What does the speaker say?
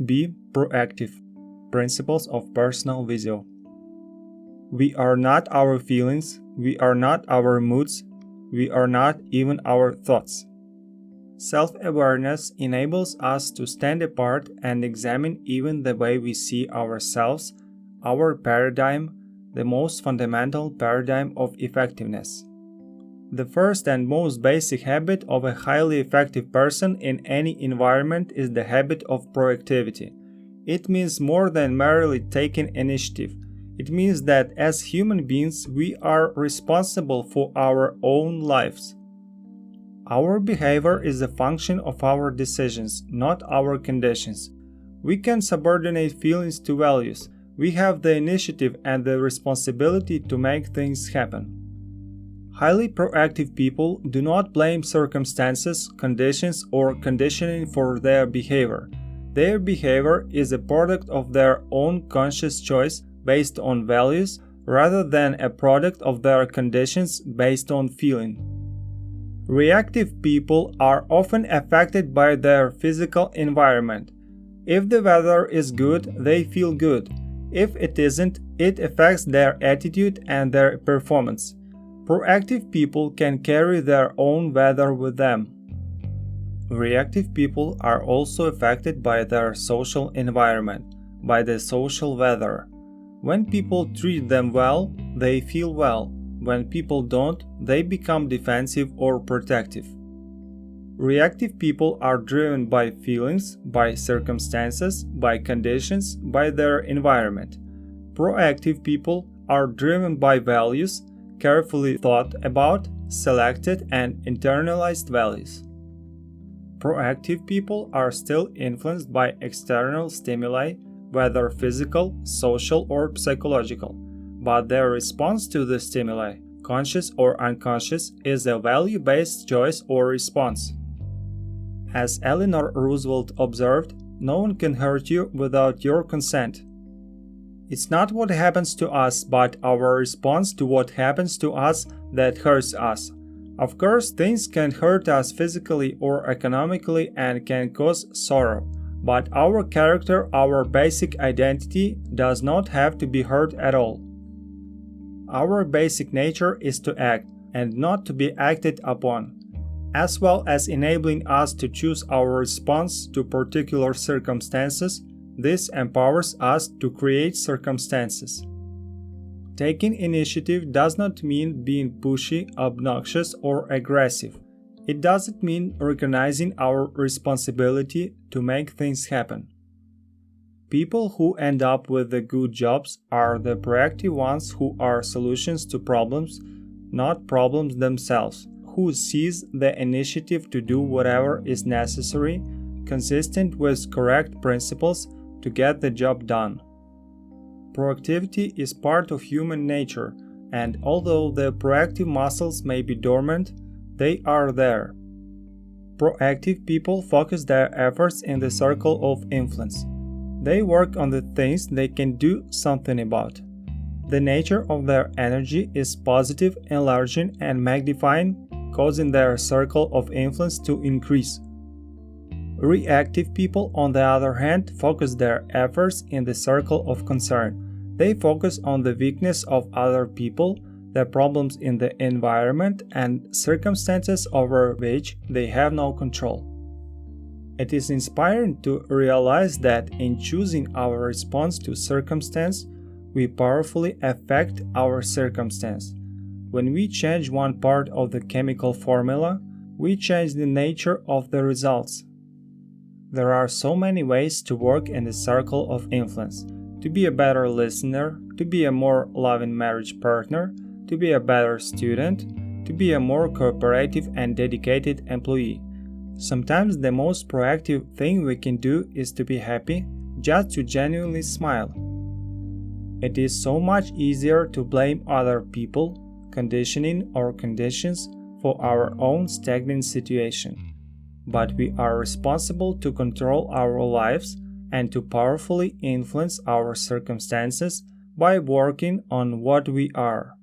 Be proactive. Principles of personal vision. We are not our feelings, we are not our moods, we are not even our thoughts. Self-awareness enables us to stand apart and examine even the way we see ourselves, our paradigm, the most fundamental paradigm of effectiveness. The first and most basic habit of a highly effective person in any environment is the habit of proactivity. It means more than merely taking initiative. It means that as human beings, we are responsible for our own lives. Our behavior is a function of our decisions, not our conditions. We can subordinate feelings to values. We have the initiative and the responsibility to make things happen. Highly proactive people do not blame circumstances, conditions, or conditioning for their behavior. Their behavior is a product of their own conscious choice based on values rather than a product of their conditions based on feeling. Reactive people are often affected by their physical environment. If the weather is good, they feel good. If it isn't, it affects their attitude and their performance. Proactive people can carry their own weather with them. Reactive people are also affected by their social environment, by the social weather. When people treat them well, they feel well. When people don't, they become defensive or protective. Reactive people are driven by feelings, by circumstances, by conditions, by their environment. Proactive people are driven by values, carefully thought about, selected, and internalized values. Proactive people are still influenced by external stimuli, whether physical, social, or psychological, but their response to the stimuli, conscious or unconscious, is a value-based choice or response. As Eleanor Roosevelt observed, no one can hurt you without your consent. It's not what happens to us, but our response to what happens to us that hurts us. Of course, things can hurt us physically or economically and can cause sorrow, but our character, our basic identity, does not have to be hurt at all. Our basic nature is to act, and not to be acted upon, as well as enabling us to choose our response to particular circumstances. This empowers us to create circumstances. Taking initiative does not mean being pushy, obnoxious, or aggressive. It doesn't mean recognizing our responsibility to make things happen. People who end up with the good jobs are the proactive ones who are solutions to problems, not problems themselves, who seize the initiative to do whatever is necessary, consistent with correct principles, to get the job done. Proactivity is part of human nature, and although the proactive muscles may be dormant, they are there. Proactive people focus their efforts in the circle of influence. They work on the things they can do something about. The nature of their energy is positive, enlarging and magnifying, causing their circle of influence to increase. Reactive people, on the other hand, focus their efforts in the circle of concern. They focus on the weakness of other people, the problems in the environment, and circumstances over which they have no control. It is inspiring to realize that in choosing our response to circumstance, we powerfully affect our circumstance. When we change one part of the chemical formula, we change the nature of the results. There are so many ways to work in the circle of influence: to be a better listener, to be a more loving marriage partner, to be a better student, to be a more cooperative and dedicated employee. Sometimes the most proactive thing we can do is to be happy, just to genuinely smile. It is so much easier to blame other people, conditioning, or conditions for our own stagnant situation. But we are responsible to control our lives and to powerfully influence our circumstances by working on what we are.